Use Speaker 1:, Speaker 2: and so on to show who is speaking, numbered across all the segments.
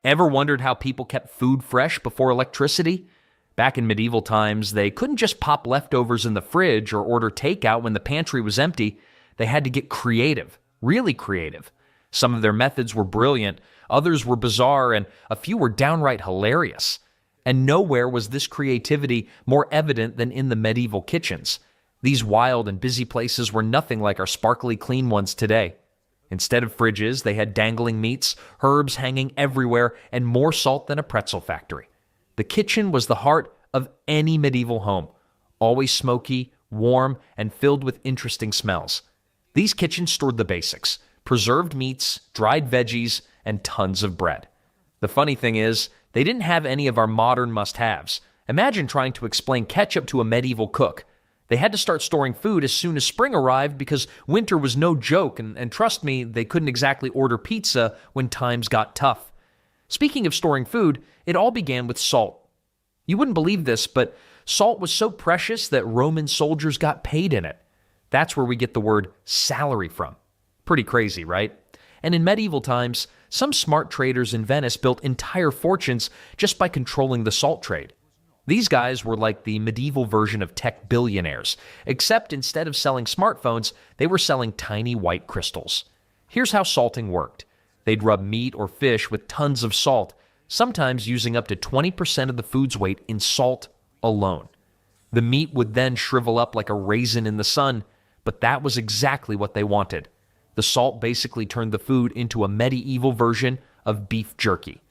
Speaker 1: Ever wondered how people kept food fresh before electricity? Back in medieval times, they couldn't just pop leftovers in the fridge or order takeout when the pantry was empty. They had to get creative, really creative. Some of their methods were brilliant, others were bizarre, and a few were downright hilarious. And nowhere was this creativity more evident than in the medieval kitchens. These wild and busy places were nothing like our sparkly clean ones today. Instead of fridges, they had dangling meats, herbs hanging everywhere, and more salt than a pretzel factory. The kitchen was the heart of any medieval home, always smoky, warm, and filled with interesting smells. These kitchens stored the basics: preserved meats, dried veggies, and tons of bread. The funny thing is, they didn't have any of our modern must-haves. Imagine trying to explain ketchup to a medieval cook. They had to start storing food as soon as spring arrived because winter was no joke, and trust me, they couldn't exactly order pizza when times got tough. Speaking of storing food, it all began with salt. You wouldn't believe this, but salt was so precious that Roman soldiers got paid in it. That's where we get the word salary from. Pretty crazy, right? And in medieval times, some smart traders in Venice built entire fortunes just by controlling the salt trade. These guys were like the medieval version of tech billionaires, except instead of selling smartphones, they were selling tiny white crystals. Here's how salting worked. They'd rub meat or fish with tons of salt, sometimes using up to 20% of the food's weight in salt alone. The meat would then shrivel up like a raisin in the sun, but that was exactly what they wanted. The salt basically turned the food into a medieval version of beef jerky.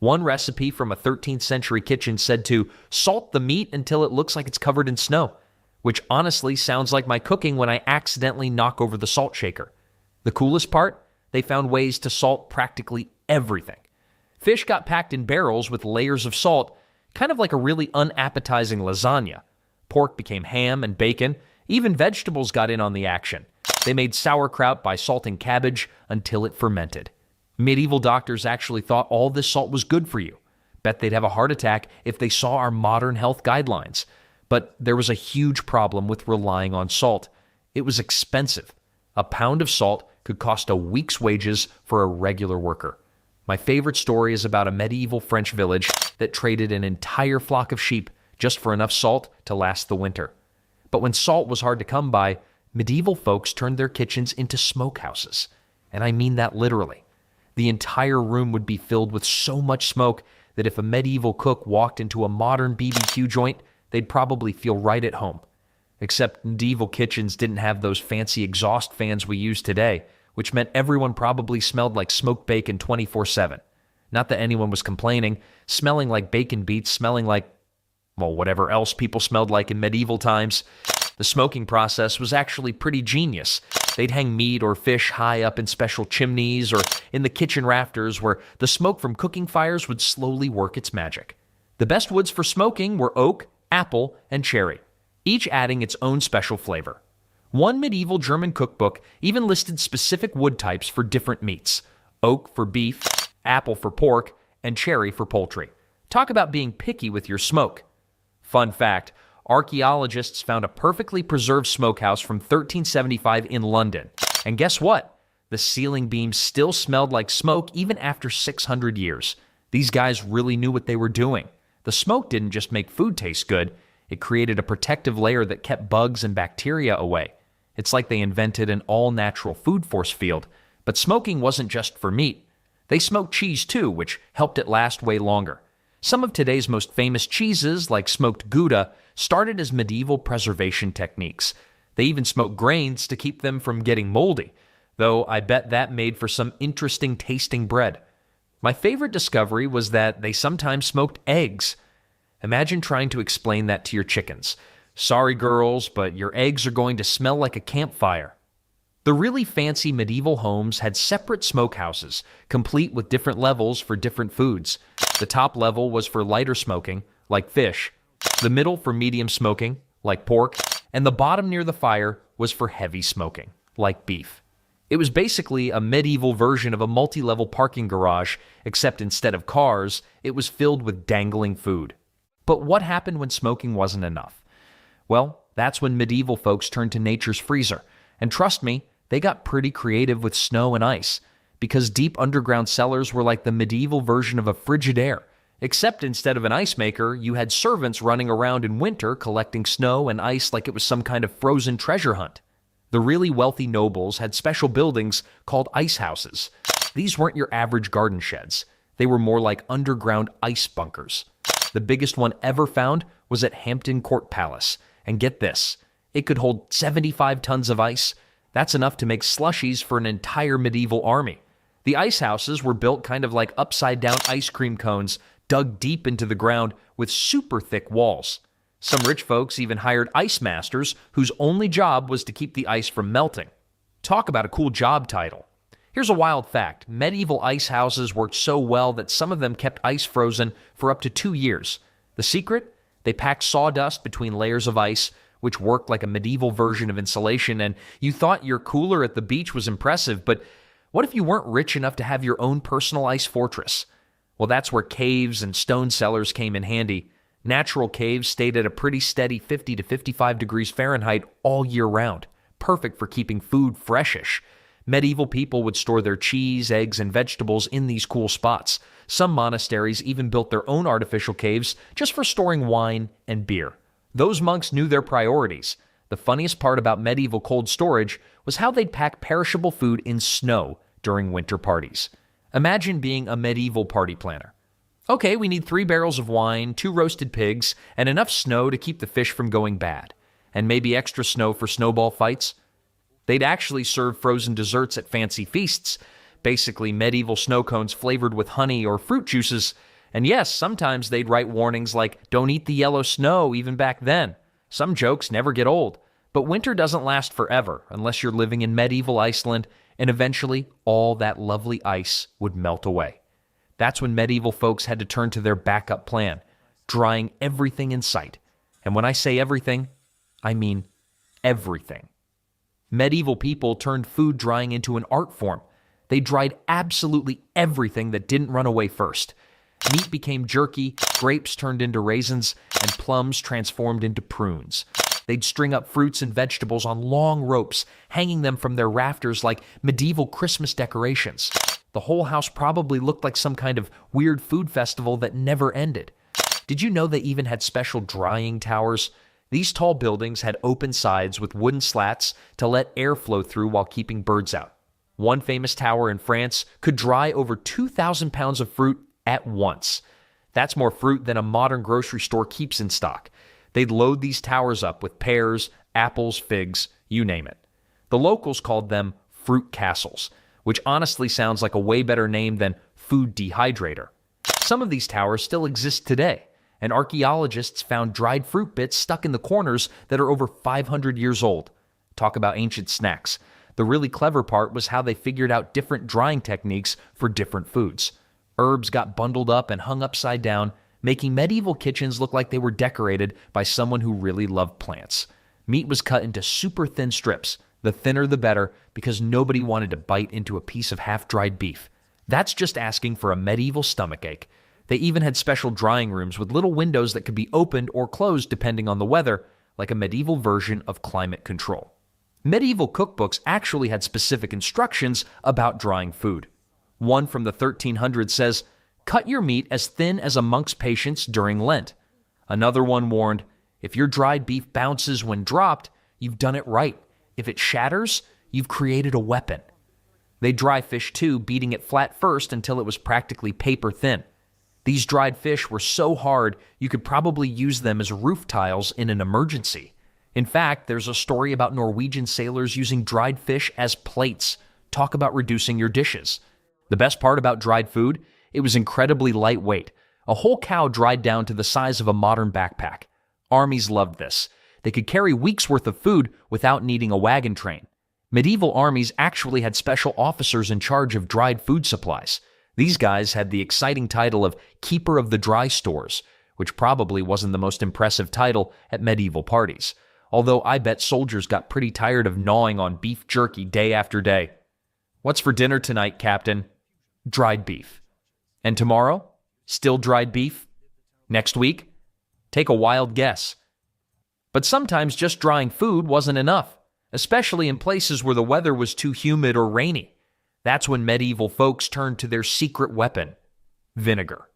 Speaker 1: One recipe from a 13th century kitchen said to salt the meat until it looks like it's covered in snow, which honestly sounds like my cooking when I accidentally knock over the salt shaker. The coolest part? They found ways to salt practically everything. Fish got packed in barrels with layers of salt, kind of like a really unappetizing lasagna. Pork became ham and bacon. Even vegetables got in on the action. They made sauerkraut by salting cabbage until it fermented. Medieval doctors actually thought all this salt was good for you. Bet they'd have a heart attack if they saw our modern health guidelines. But there was a huge problem with relying on salt. It was expensive. A pound of salt could cost a week's wages for a regular worker. My favorite story is about a medieval French village that traded an entire flock of sheep just for enough salt to last the winter. But when salt was hard to come by, medieval folks turned their kitchens into smokehouses. And I mean that literally. The entire room would be filled with so much smoke that if a medieval cook walked into a modern BBQ joint, they'd probably feel right at home. Except medieval kitchens didn't have those fancy exhaust fans we use today, which meant everyone probably smelled like smoked bacon 24/7. Not that anyone was complaining, smelling like bacon beats, smelling like, well, whatever else people smelled like in medieval times. The smoking process was actually pretty genius. They'd hang meat or fish high up in special chimneys or in the kitchen rafters where the smoke from cooking fires would slowly work its magic. The best woods for smoking were oak, apple, and cherry, each adding its own special flavor. One medieval German cookbook even listed specific wood types for different meats: oak for beef, apple for pork, and cherry for poultry. Talk about being picky with your smoke. Fun fact, archaeologists found a perfectly preserved smokehouse from 1375 in London. And guess what? The ceiling beams still smelled like smoke even after 600 years. These guys really knew what they were doing. The smoke didn't just make food taste good, it created a protective layer that kept bugs and bacteria away. It's like they invented an all-natural food force field. But smoking wasn't just for meat. They smoked cheese too, which helped it last way longer. Some of today's most famous cheeses, like smoked Gouda, started as medieval preservation techniques. They even smoked grains to keep them from getting moldy, though I bet that made for some interesting tasting bread. My favorite discovery was that they sometimes smoked eggs. Imagine trying to explain that to your chickens. Sorry girls, but your eggs are going to smell like a campfire. The really fancy medieval homes had separate smokehouses, complete with different levels for different foods. The top level was for lighter smoking, like fish, the middle for medium smoking, like pork, and the bottom near the fire was for heavy smoking, like beef. It was basically a medieval version of a multi-level parking garage, except instead of cars, it was filled with dangling food. But what happened when smoking wasn't enough? Well, that's when medieval folks turned to nature's freezer. And trust me, they got pretty creative with snow and ice. because deep underground cellars were like the medieval version of a Frigidaire. Except instead of an ice maker, you had servants running around in winter collecting snow and ice like it was some kind of frozen treasure hunt. The really wealthy nobles had special buildings called ice houses. These weren't your average garden sheds. They were more like underground ice bunkers. The biggest one ever found was at Hampton Court Palace. And get this, it could hold 75 tons of ice. That's enough to make slushies for an entire medieval army. The ice houses were built kind of like upside-down ice cream cones dug deep into the ground with super thick walls. Some rich folks even hired ice masters whose only job was to keep the ice from melting. Talk about a cool job title. Here's a wild fact. Medieval ice houses worked so well that some of them kept ice frozen for up to 2 years. The secret? They packed sawdust between layers of ice, which worked like a medieval version of insulation, and you thought your cooler at the beach was impressive, but what if you weren't rich enough to have your own personal ice fortress? Well, that's where caves and stone cellars came in handy. Natural caves stayed at a pretty steady 50 to 55 degrees Fahrenheit all year round, perfect for keeping food freshish. Medieval people would store their cheese, eggs, and vegetables in these cool spots. Some monasteries even built their own artificial caves just for storing wine and beer. Those monks knew their priorities. The funniest part about medieval cold storage was how they'd pack perishable food in snow during winter parties. Imagine being a medieval party planner. Okay, we need 3 barrels of wine, 2 roasted pigs, and enough snow to keep the fish from going bad. And maybe extra snow for snowball fights. They'd actually serve frozen desserts at fancy feasts, basically medieval snow cones flavored with honey or fruit juices. And yes, sometimes they'd write warnings like, "Don't eat the yellow snow," even back then. Some jokes never get old. But winter doesn't last forever unless you're living in medieval Iceland, and eventually all that lovely ice would melt away. That's when medieval folks had to turn to their backup plan, drying everything in sight. And when I say everything, I mean everything. Medieval people turned food drying into an art form. They dried absolutely everything that didn't run away first. Meat became jerky, grapes turned into raisins, and plums transformed into prunes. They'd string up fruits and vegetables on long ropes, hanging them from their rafters like medieval Christmas decorations. The whole house probably looked like some kind of weird food festival that never ended. Did you know they even had special drying towers? These tall buildings had open sides with wooden slats to let air flow through while keeping birds out. One famous tower in France could dry over 2,000 pounds of fruit at once. That's more fruit than a modern grocery store keeps in stock. They'd load these towers up with pears, apples, figs, you name it. The locals called them fruit castles, which honestly sounds like a way better name than food dehydrator. Some of these towers still exist today, and archaeologists found dried fruit bits stuck in the corners that are over 500 years old. Talk about ancient snacks. The really clever part was how they figured out different drying techniques for different foods. Herbs got bundled up and hung upside down, making medieval kitchens look like they were decorated by someone who really loved plants. Meat was cut into super thin strips, the thinner the better, because nobody wanted to bite into a piece of half-dried beef. That's just asking for a medieval stomachache. They even had special drying rooms with little windows that could be opened or closed depending on the weather, like a medieval version of climate control. Medieval cookbooks actually had specific instructions about drying food. One from the 1300s says, "Cut your meat as thin as a monk's patience during Lent." Another one warned, "If your dried beef bounces when dropped, you've done it right. If it shatters, you've created a weapon." They dry fish too, beating it flat first until it was practically paper thin. These dried fish were so hard, you could probably use them as roof tiles in an emergency. In fact, there's a story about Norwegian sailors using dried fish as plates. Talk about reducing your dishes. The best part about dried food? It was incredibly lightweight. A whole cow dried down to the size of a modern backpack. Armies loved this. They could carry weeks' worth of food without needing a wagon train. Medieval armies actually had special officers in charge of dried food supplies. These guys had the exciting title of Keeper of the Dry Stores, which probably wasn't the most impressive title at medieval parties. Although I bet soldiers got pretty tired of gnawing on beef jerky day after day. "What's for dinner tonight, Captain?" "Dried beef." "And tomorrow? Still dried beef? Next week?" Take a wild guess. But sometimes just drying food wasn't enough, especially in places where the weather was too humid or rainy. That's when medieval folks turned to their secret weapon, vinegar.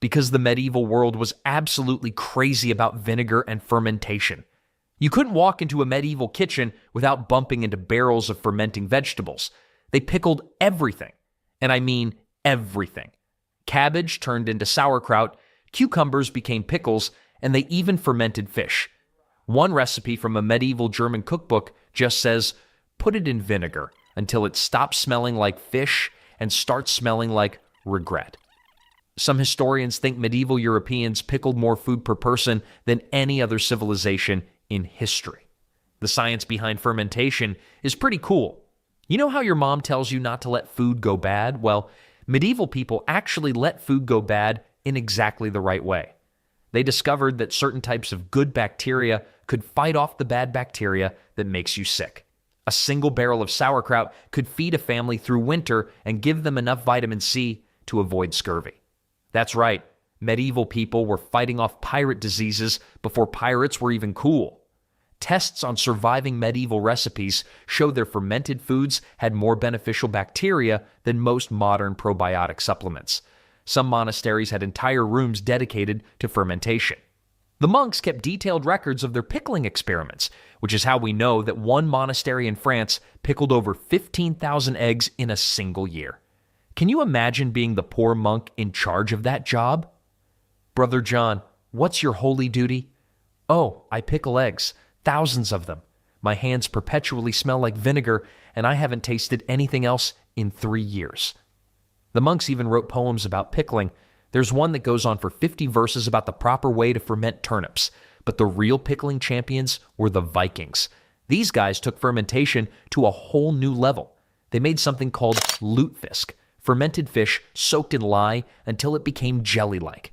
Speaker 1: Because the medieval world was absolutely crazy about vinegar and fermentation. You couldn't walk into a medieval kitchen without bumping into barrels of fermenting vegetables. They pickled everything, and I mean everything. Cabbage turned into sauerkraut, cucumbers became pickles, and they even fermented fish. One recipe from a medieval German cookbook just says, put it in vinegar until it stops smelling like fish and starts smelling like regret. Some historians think medieval Europeans pickled more food per person than any other civilization in history. The science behind fermentation is pretty cool. You know how your mom tells you not to let food go bad? Well, medieval people actually let food go bad in exactly the right way. They discovered that certain types of good bacteria could fight off the bad bacteria that makes you sick. A single barrel of sauerkraut could feed a family through winter and give them enough vitamin C to avoid scurvy. That's right, medieval people were fighting off pirate diseases before pirates were even cool. Tests on surviving medieval recipes show their fermented foods had more beneficial bacteria than most modern probiotic supplements. Some monasteries had entire rooms dedicated to fermentation. The monks kept detailed records of their pickling experiments, which is how we know that one monastery in France pickled over 15,000 eggs in a single year. Can you imagine being the poor monk in charge of that job? Brother John, what's your holy duty? Oh, I pickle eggs, thousands of them. My hands perpetually smell like vinegar, and I haven't tasted anything else in 3 years. The monks even wrote poems about pickling. There's one that goes on for 50 verses about the proper way to ferment turnips. But the real pickling champions were the Vikings. These guys took fermentation to a whole new level. They made something called lutefisk, fermented fish soaked in lye until it became jelly-like.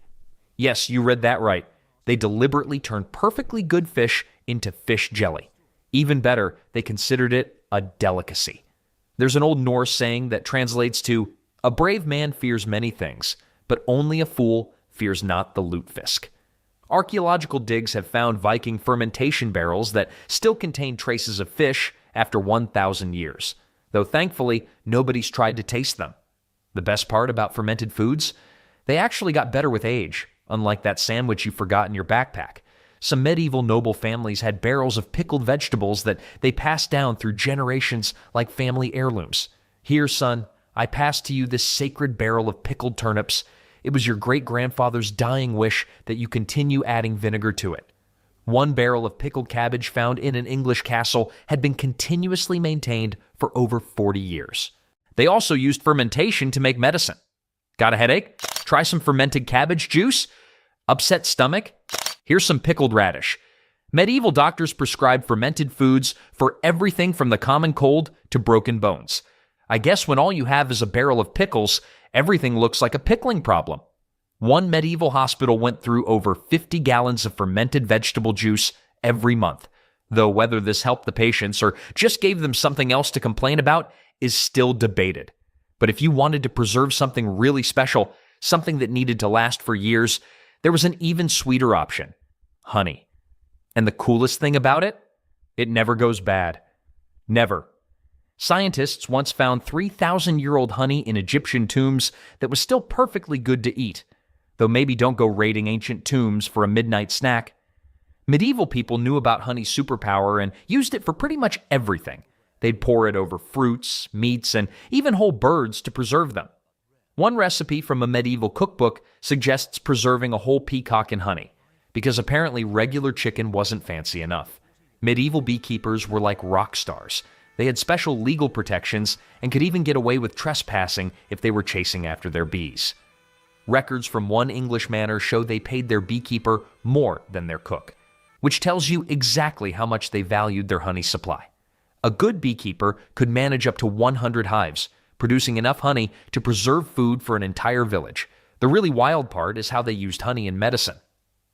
Speaker 1: Yes, you read that right. They deliberately turned perfectly good fish into fish jelly. Even better, they considered it a delicacy. There's an old Norse saying that translates to, "A brave man fears many things, but only a fool fears not the lutefisk." Archaeological digs have found Viking fermentation barrels that still contain traces of fish after 1,000 years, though thankfully nobody's tried to taste them. The best part about fermented foods? They actually got better with age, unlike that sandwich you forgot in your backpack. Some medieval noble families had barrels of pickled vegetables that they passed down through generations like family heirlooms. Here, son, I pass to you this sacred barrel of pickled turnips. It was your great-grandfather's dying wish that you continue adding vinegar to it. One barrel of pickled cabbage found in an English castle had been continuously maintained for over 40 years. They also used fermentation to make medicine. Got a headache? Try some fermented cabbage juice? Upset stomach? Here's some pickled radish. Medieval doctors prescribed fermented foods for everything from the common cold to broken bones. I guess when all you have is a barrel of pickles, everything looks like a pickling problem. One medieval hospital went through over 50 gallons of fermented vegetable juice every month, though whether this helped the patients or just gave them something else to complain about is still debated. But if you wanted to preserve something really special, something that needed to last for years, there was an even sweeter option: honey. And the coolest thing about it? It never goes bad. Never. Scientists once found 3,000-year-old honey in Egyptian tombs that was still perfectly good to eat, though maybe don't go raiding ancient tombs for a midnight snack. Medieval people knew about honey's superpower and used it for pretty much everything. They'd pour it over fruits, meats, and even whole birds to preserve them. One recipe from a medieval cookbook suggests preserving a whole peacock in honey, because apparently regular chicken wasn't fancy enough. Medieval beekeepers were like rock stars. They had special legal protections and could even get away with trespassing if they were chasing after their bees. Records from one English manor show they paid their beekeeper more than their cook, which tells you exactly how much they valued their honey supply. A good beekeeper could manage up to 100 hives, producing enough honey to preserve food for an entire village. The really wild part is how they used honey in medicine.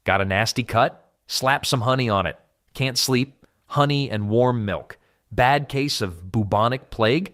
Speaker 1: Got a nasty cut? Slap some honey on it. Can't sleep? Honey and warm milk. Bad case of bubonic plague?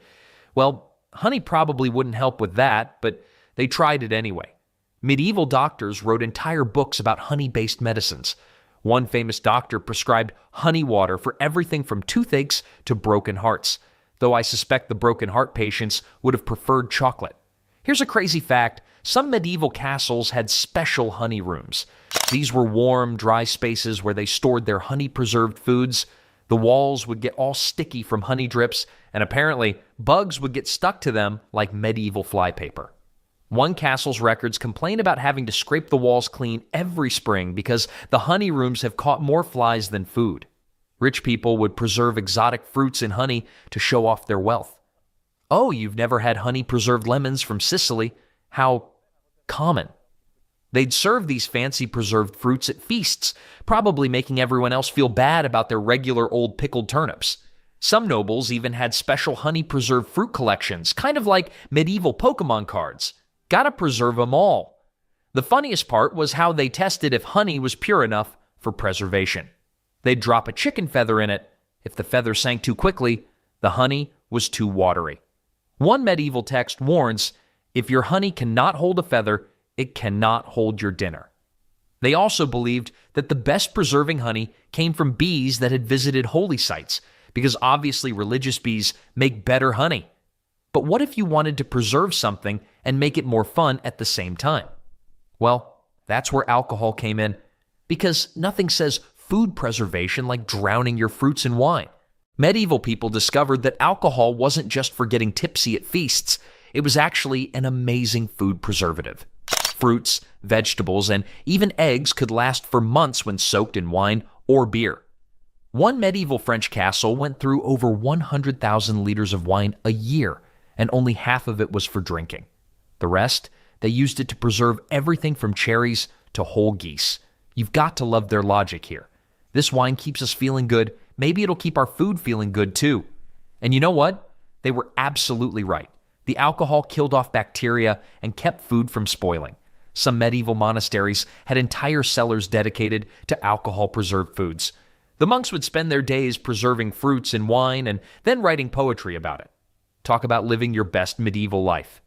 Speaker 1: Well, honey probably wouldn't help with that, but they tried it anyway. Medieval doctors wrote entire books about honey-based medicines. One famous doctor prescribed honey water for everything from toothaches to broken hearts. though I suspect the broken heart patients would have preferred chocolate. Here's a crazy fact. Some medieval castles had special honey rooms. These were warm, dry spaces where they stored their honey-preserved foods. The walls would get all sticky from honey drips, and apparently bugs would get stuck to them like medieval flypaper. One castle's records complain about having to scrape the walls clean every spring because the honey rooms have caught more flies than food. Rich people would preserve exotic fruits in honey to show off their wealth. Oh, you've never had honey-preserved lemons from Sicily? How common. They'd serve these fancy preserved fruits at feasts, probably making everyone else feel bad about their regular old pickled turnips. Some nobles even had special honey-preserved fruit collections, kind of like medieval Pokemon cards. Gotta preserve them all. The funniest part was how they tested if honey was pure enough for preservation. They'd drop a chicken feather in it. If the feather sank too quickly, the honey was too watery. One medieval text warns, if your honey cannot hold a feather, it cannot hold your dinner. They also believed that the best preserving honey came from bees that had visited holy sites, because obviously religious bees make better honey. But what if you wanted to preserve something and make it more fun at the same time? Well, that's where alcohol came in, because nothing says food preservation like drowning your fruits in wine. Medieval people discovered that alcohol wasn't just for getting tipsy at feasts, it was actually an amazing food preservative. Fruits, vegetables, and even eggs could last for months when soaked in wine or beer. One medieval French castle went through over 100,000 liters of wine a year, and only half of it was for drinking. The rest, they used it to preserve everything from cherries to whole geese. You've got to love their logic here. This wine keeps us feeling good. Maybe it'll keep our food feeling good too. And you know what? They were absolutely right. The alcohol killed off bacteria and kept food from spoiling. Some medieval monasteries had entire cellars dedicated to alcohol-preserved foods. The monks would spend their days preserving fruits in wine and then writing poetry about it. Talk about living your best medieval life.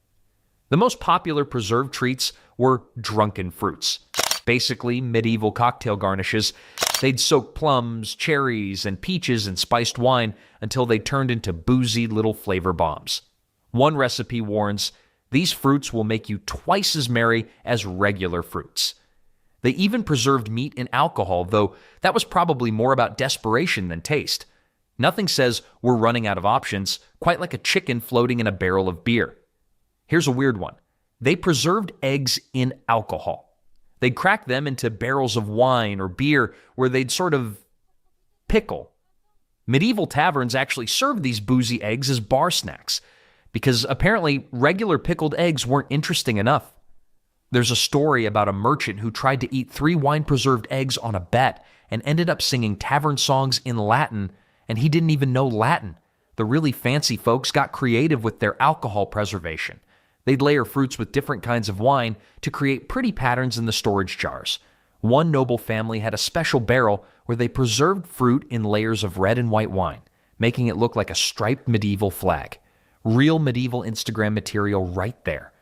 Speaker 1: The most popular preserved treats were drunken fruits. Basically, medieval cocktail garnishes. They'd soak plums, cherries, and peaches in spiced wine until they turned into boozy little flavor bombs. One recipe warns, these fruits will make you twice as merry as regular fruits. They even preserved meat in alcohol, though that was probably more about desperation than taste. Nothing says we're running out of options, quite like a chicken floating in a barrel of beer. Here's a weird one. They preserved eggs in alcohol. They'd crack them into barrels of wine or beer where they'd sort of pickle. Medieval taverns actually served these boozy eggs as bar snacks, because apparently regular pickled eggs weren't interesting enough. There's a story about a merchant who tried to eat 3 wine-preserved eggs on a bet and ended up singing tavern songs in Latin, and he didn't even know Latin. The really fancy folks got creative with their alcohol preservation. They'd layer fruits with different kinds of wine to create pretty patterns in the storage jars. One noble family had a special barrel where they preserved fruit in layers of red and white wine, making it look like a striped medieval flag. Real medieval Instagram material right there.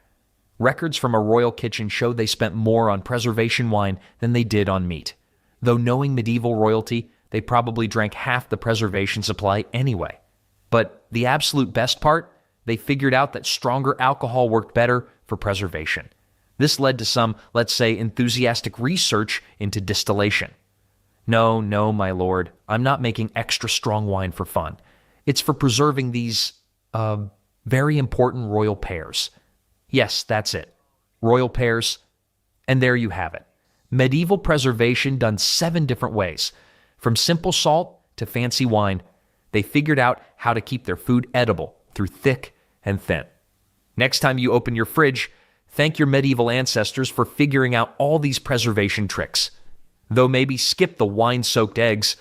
Speaker 1: Records from a royal kitchen show they spent more on preservation wine than they did on meat. Though knowing medieval royalty, they probably drank half the preservation supply anyway. But the absolute best part? They figured out that stronger alcohol worked better for preservation. This led to some, let's say, enthusiastic research into distillation. No, my lord, I'm not making extra strong wine for fun. It's for preserving these, very important royal pears. Yes, that's it. Royal pears. And there you have it. Medieval preservation done 7 different ways. From simple salt to fancy wine, they figured out how to keep their food edible through thick and thin. Next time you open your fridge, thank your medieval ancestors for figuring out all these preservation tricks. Though maybe skip the wine-soaked eggs,